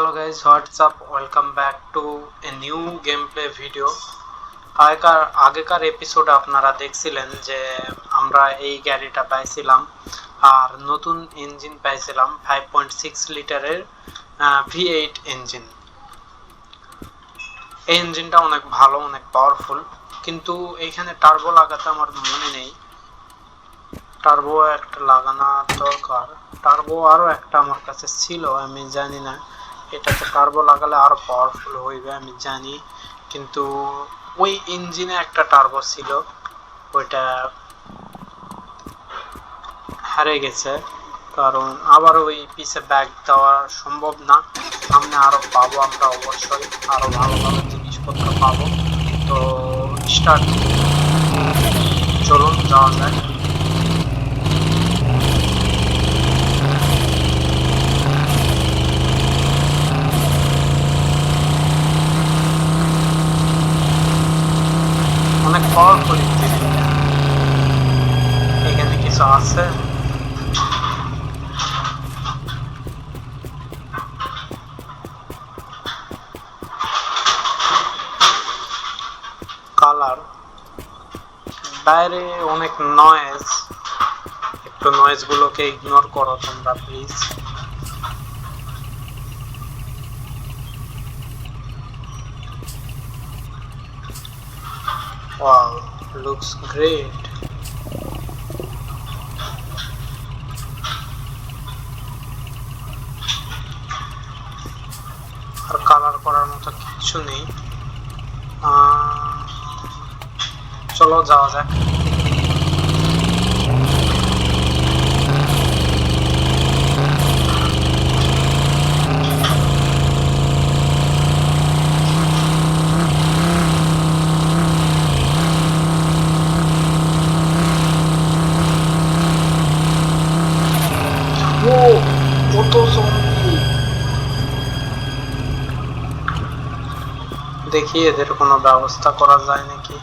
Hello guys, what's up? Welcome back to a new gameplay video. আগেকার এপিসোডে আপনারা দেখছিলেন যে আমরা এই গাড়িটা পাইছিলাম আর নতুন ইঞ্জিন পাইছিলাম 5.6 লিটারের V8 ইঞ্জিন। এই ইঞ্জিনটা অনেক ভালো, অনেক পাওয়ারফুল, কিন্তু এইখানে টার্বো লাগাতে আমার মনে নেই। টার্বো একটা লাগানো দরকার। টার্বো আরো একটা আমার কাছে ছিল, আমি জানি না এটাতে টার্বো লাগালে আরো পাওয়ারফুল হইবে আমি জানি, কিন্তু ওই ইঞ্জিনে একটা টার্বো ছিল, ওইটা হারিয়ে গেছে। কারণ আবার ওই পিছে ব্যাগ দেওয়া সম্ভব না, সামনে আরো পাবো আমরা, অবশ্যই আরো ভালো ভালো জিনিসপত্র পাবো। তো স্টার্ট, চলুন যাওয়া যায়। অনেক পাওয়ারফুল ইঞ্জিন, এখানে কিছু আছে। কালার, বাইরে অনেক নয়েজ, একটু নয়েজ গুলোকে ইগনোর করো তোমরা প্লিজ। Wow, looks great. আর কালার করার মতো কিছু নেই, চলো যাওয়া যাক। কত জম্বি, দেখি এদের কোনো ব্যবস্থা করা যায় নাকি।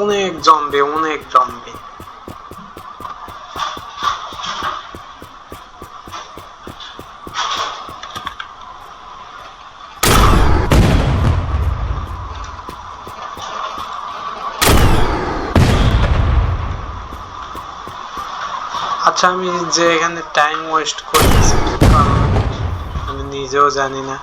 অনেক জম্বি, অনেক জম্বি। আচ্ছা, আমি যে এখানে টাইম ওয়েস্ট করতেছি আমি নিজেও জানি না।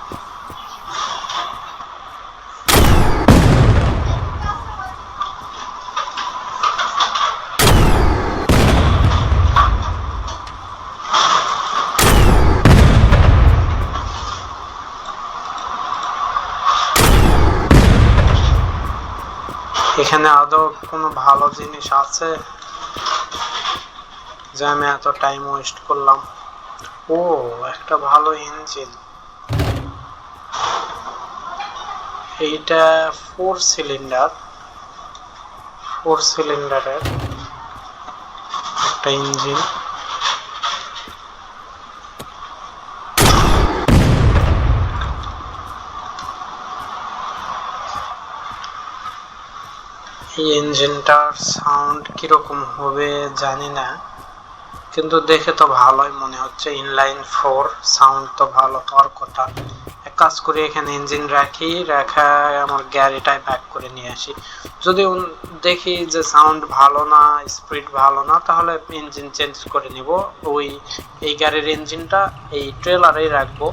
এখানে আদৌ কোনো ভালো জিনিস আছে যে আমি এত টাইম ওয়েস্ট করলাম? ও, একটা ভালো ইঞ্জিন, এইটা 4 সিলিন্ডারের একটা ইঞ্জিন। এই ইঞ্জিনটার সাউন্ড কিরকম হবে জানি না, কিন্তু দেখে তো ভালোই মনে হচ্ছে। ইনলাইন 4 সাউন্ড তো ভালো হওয়ার কথা। এক কাজ করি, এখানে ইঞ্জিন রাখা আমার গাড়িটাই ব্যাক করে নিয়ে আসি। যদি দেখি যে সাউন্ড ভালো না, স্পিড ভালো না, তাহলে ইঞ্জিন চেঞ্জ করে নিব। এই গাড়ির ইঞ্জিনটা এই ট্রেলারেই রাখবো।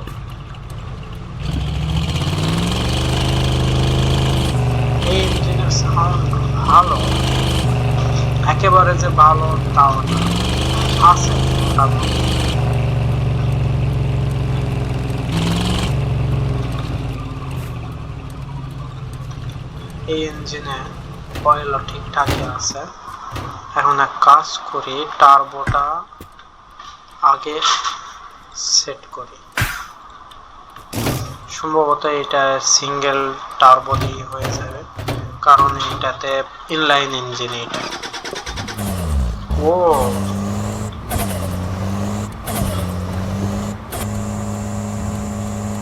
এই ইঞ্জিনের সাউন্ড ভালো, একেবারে যে ভালো তাও না, আছে। এই ইঞ্জিনে অয়েল ঠিকঠাকই আছে। এখন এক কাজ করি, টার্বোটা আগে সেট করি। সম্ভবত এটা সিঙ্গেল টার্বো দিয়ে হয়ে যাবে, কারণ এটাতে ইনলাইন ইঞ্জিন। এটা ও,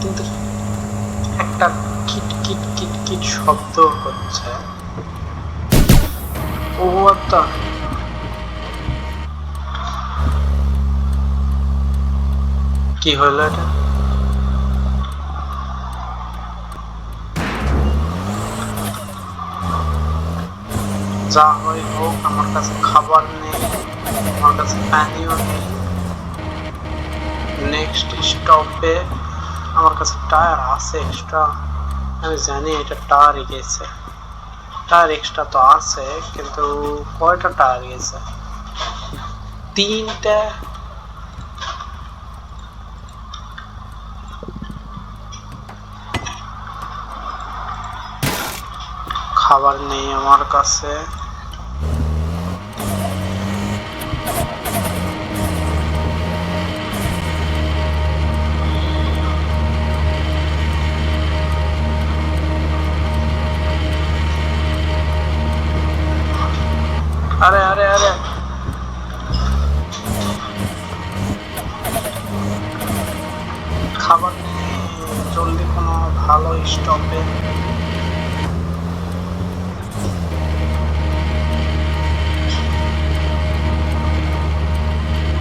কিন্তু একটা কিট কিট কিট কিট শব্দ হচ্ছে। ও আচ্ছা, কি হলো এটা? যা হয় হোক, আমার কাছে খাবার নেই, আমার কাছে পানিও নেই। নেক্সট স্টপে আমার কাছে টায়ার আছে এক্সট্রা, আমি জানি এটা টায়ারই গেছে, টায়ার এক্সট্রা তো আছে, কিন্তু কয়টা টায়ার গেছে? 3টা। খাবার নেই আমার কাছে। আরে আরে আরে, খাবার নেই, জলদি কোনো ভালো স্টপে।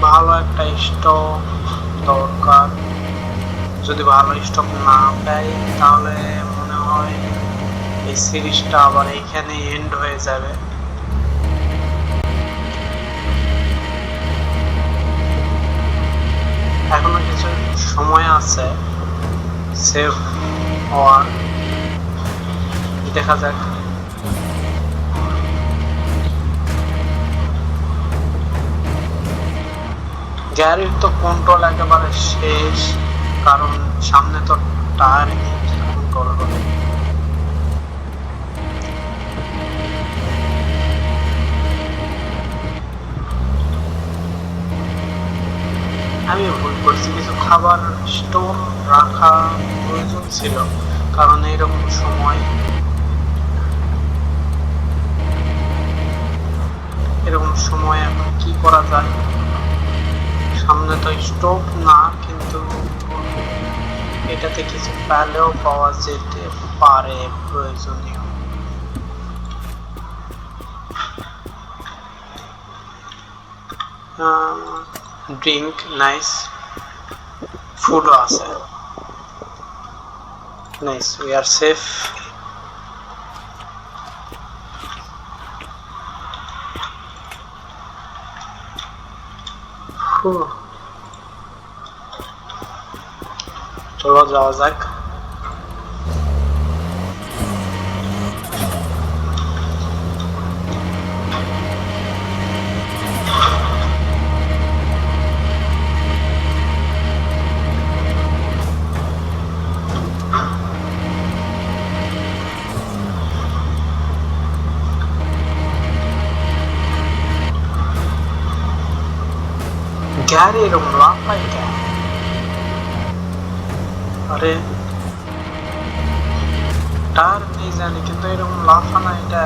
ভালো একটা স্টপ দরকার, যদি ভালো স্টপ না পাই তাহলে মনে হয় এই সিরিজটা আবার এখানে এন্ড হয়ে যাবে। এখনো কিছু সময় আছে সেভ হওয়ার, দেখা যাক। গাড়ির তো কন্ট্রোল একেবারে শেষ, কারণ সামনে তো টায়ার নেই, কন্ট্রোল হবে। আমি ভুল করছি, কিছু খাবার স্টোর রাখা প্রয়োজন ছিল, কারণ এইরকম সময় এখন কি করা যায়? সামনে তো স্টোভ না, কিন্তু এটাতে কিছু পেলেও পাওয়া যেতে পারে প্রয়োজনীয়। ড্রিঙ্ক, নাইস, ফুডও আছে, নাইস, উই আর সেফ। চলো যাওয়া যাক। গাড়ি এরকম লাফায় কেন? আরে টায়ার নেই জানি, কিন্তু এরকম লাফানা, এটা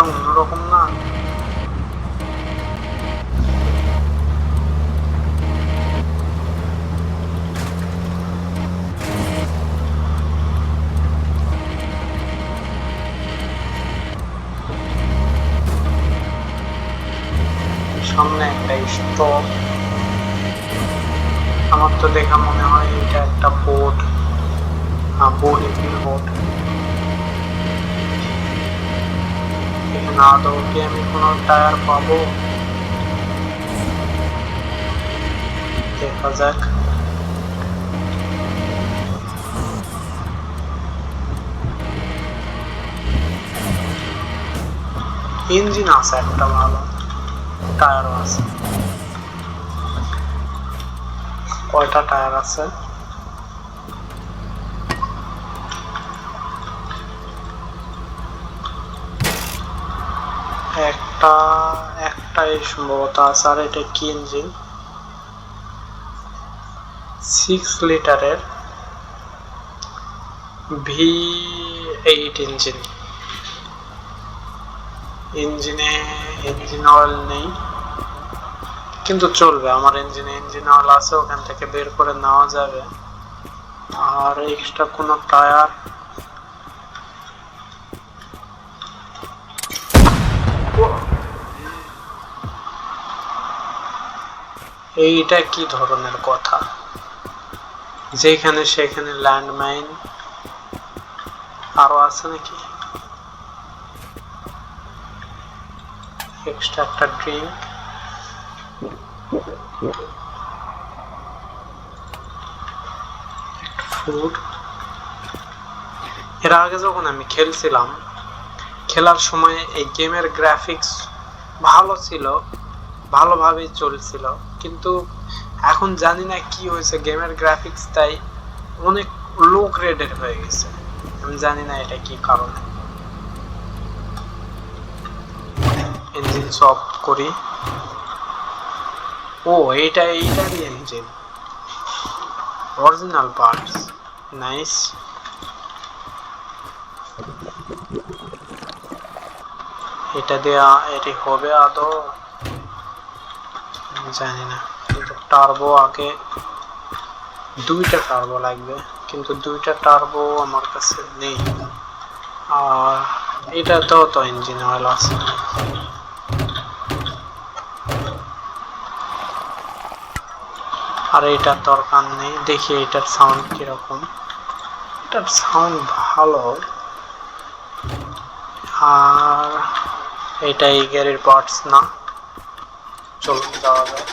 অন্যরকম না? সামনে একটা স্টপ, আমার তো দেখা মনে হয় এটা একটা বোট, বোট। এখানে আদৌ কি আমি কোনো টায়ার পাবো? দেখা যাক। ইঞ্জিন আছে একটা ভালো, টায়ারও আছে। কয়টা টায়ার আছে? একটাই সম্ভবত আছে। আর এটা কি ইঞ্জিন? 6 লিটারের V8 ইঞ্জিন। ইঞ্জিন অয়েল নেই, কিন্তু চলবে, আমার ইঞ্জিন অয়েল আছে, ওখান থেকে বের করে নেওয়া যাবে। আর এক্সট্রা কোনো টায়ার? এইটা কি ধরনের কথা? যেখানে সেখানে ল্যান্ডমাইন আরো আছে নাকি? এক্সট্রা একটা ড্রিঙ্ক, ফুড। এর আগে যখন আমি খেলছিলাম, খেলার সময় এই গেমের গ্রাফিক্স ভালো ছিল, ভালোভাবেই চলছিল, কিন্তু এখন জানি না কি হয়েছে, গেমের গ্রাফিক্স তাই অনেক লো গ্রেডের হয়ে গেছে। আমি জানি না এটা কি কারণে। ইঞ্জিন অফ করি। ও এইটারই ইঞ্জিন, অরিজিনাল পার্টস। নাইস। এটা দেয়া এটি হবে আদৌ জানি না, কিন্তু টার্বো আগে দুইটা টার্বো লাগবে, কিন্তু দুইটা টার্বো আমার কাছে নেই। আর এটাতেও তো ইঞ্জিন অয়েল আছে। আর এটার দরকার নেই। দেখি এটার সাউন্ড কিরকম। এটার সাউন্ড ভালো। আর এটা এই গাড়ির পার্টস না। চলুন যাওয়া যায়।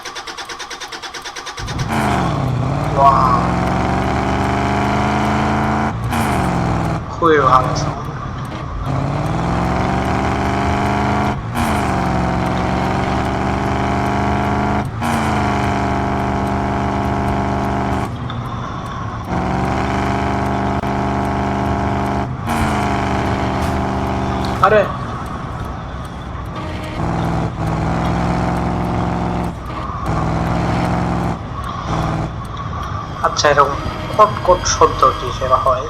খুবই ভালো সাউন্ড। আরে আচ্ছা, এরকম কট কট শব্দ কিসের হয়?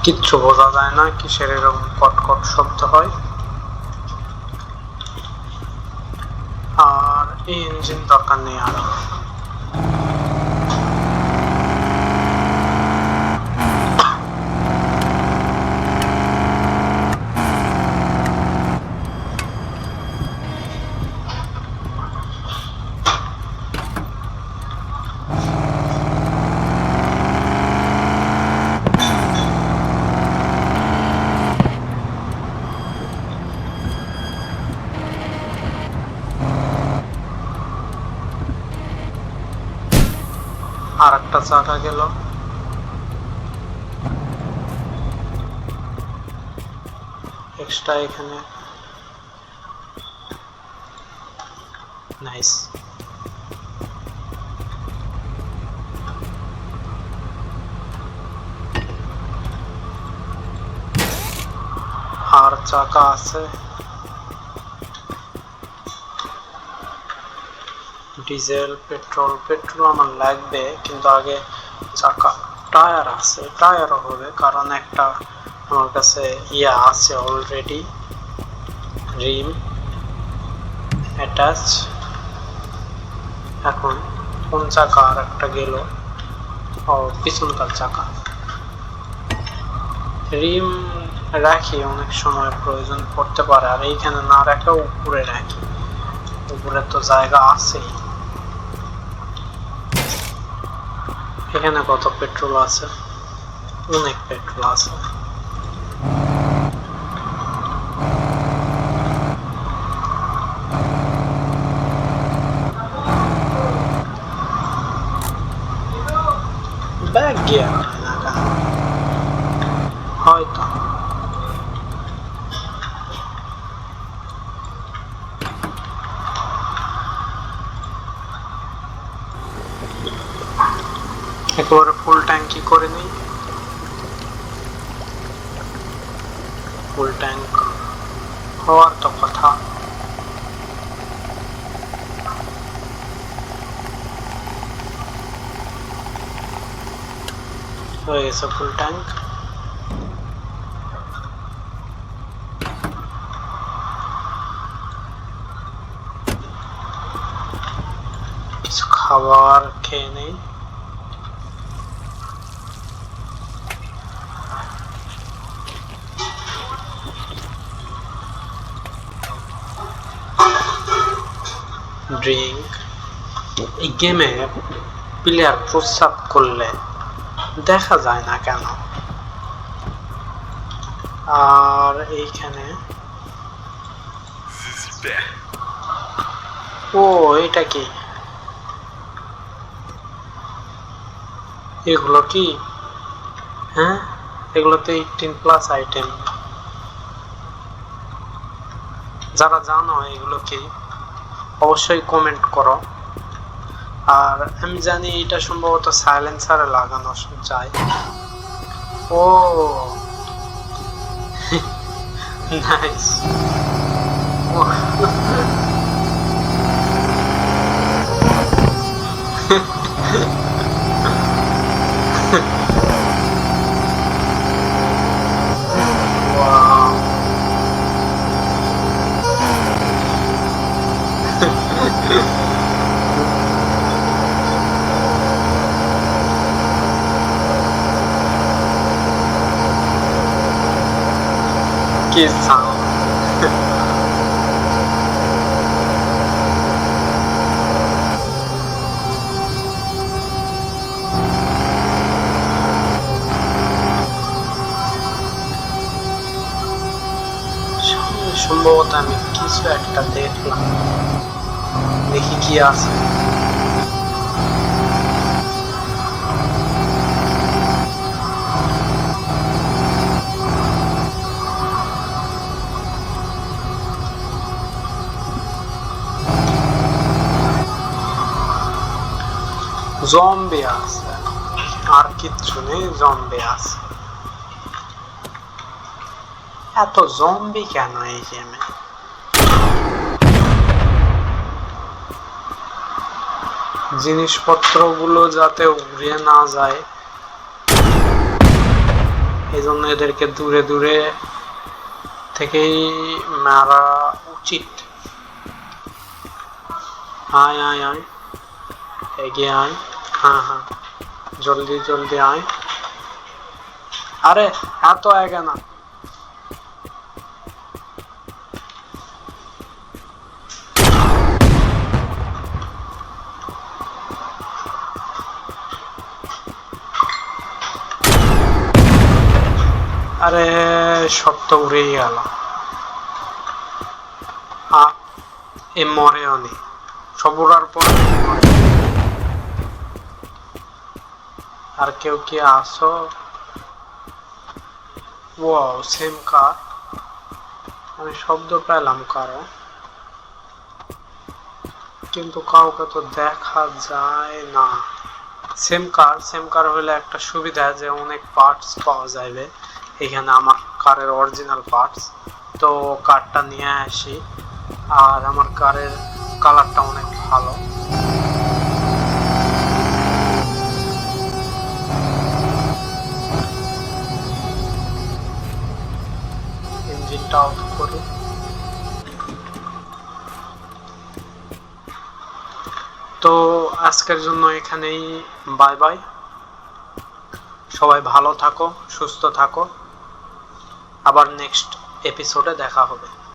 কিচ্ছু বোঝা যায় না কিসের এরকম কটকট শব্দ হয়। আর এই ইঞ্জিন দরকার নেই আরো। আর একটা চাকা গেল। এক্সট্রা এখানে। নাইস। আর চাকা আছে। Diesel, petrol. পেট্রোল আমার লাগবে, কিন্তু আগে চাকা। টায়ার আছে, টায়ারও হবে, কারণ একটা আমার কাছে ইয়া আছে অলরেডি, রিম অ্যাটাচ। এখন কোন চাকা? আর একটা গেল। ও পিছনকার চাকা। রিম রাখি, অনেক সময় প্রয়োজন পড়তে পারে। আর এইখানে না রাখে উপরে রাখি, উপরে তো জায়গা আছেই। এখানে কত পেট্রোল আছে? অনেক পেট্রোল আছে। ব্যাক গিয়ার না কেন? হয়তো একেবারে ফুল ট্যাঙ্কি করে নিই। ফুল ট্যাঙ্ক হওয়ার তো কথা। হয়ে গেছে ফুল ট্যাঙ্ক। কিছু খাবার খেয়ে নেই। ড্রিঙ্ক। এই গেমে প্লেয়ার প্রস্রাব করলে দেখা যায় না কেন? আর এইখানে ও এটা কি? এগুলো কি? হ্যাঁ, এগুলোতে 18+ আইটেম। যারা জানো এগুলো কি অবশ্যই কমেন্ট করো। আর আমি জানি এটা সম্ভবত সাইলেন্সারে লাগানো যায়। ও নাইস। কি সাউন্ড! সম্ভবত আমি কিছু একটা দেখলাম, দেখি কি আছে। জম্বি আছে, আর কিচ্ছু নেই, জম্বি আছে। এত জম্বি কেন এই গেমে? জিনিসপত্রগুলো যাতে উড়ে না যায় এই জন্য এদেরকে দূরে দূরে থেকেই মারা উচিত। আয় আয় আয়, এগিয়ে আয়। হ্যাঁ হ্যাঁ, জলদি জলদি আয়। আরে এত আগে না। আরে সব তো উড়েই গেল। এ মরেও নি, সব উড়ার পর আর কেউ কি আসো? ওয়াও, সেম কার। আমি শব্দ পেলাম কারো, কিন্তু কাউকে তো দেখা যায় না। সেম কার হলে একটা সুবিধা যে অনেক পার্টস পাওয়া যাবে এখানে, আমার কারের অরিজিনাল পার্টস। তো কারটা নিয়ে আসি। আর আমার কারের কালারটা অনেক ভালো। ইঞ্জিনটা অফ করি। তো আজকের জন্য এখানেই বাই বাই। সবাই ভালো থাকো, সুস্থ থাকো। আবার নেক্সট এপিসোডে দেখা হবে।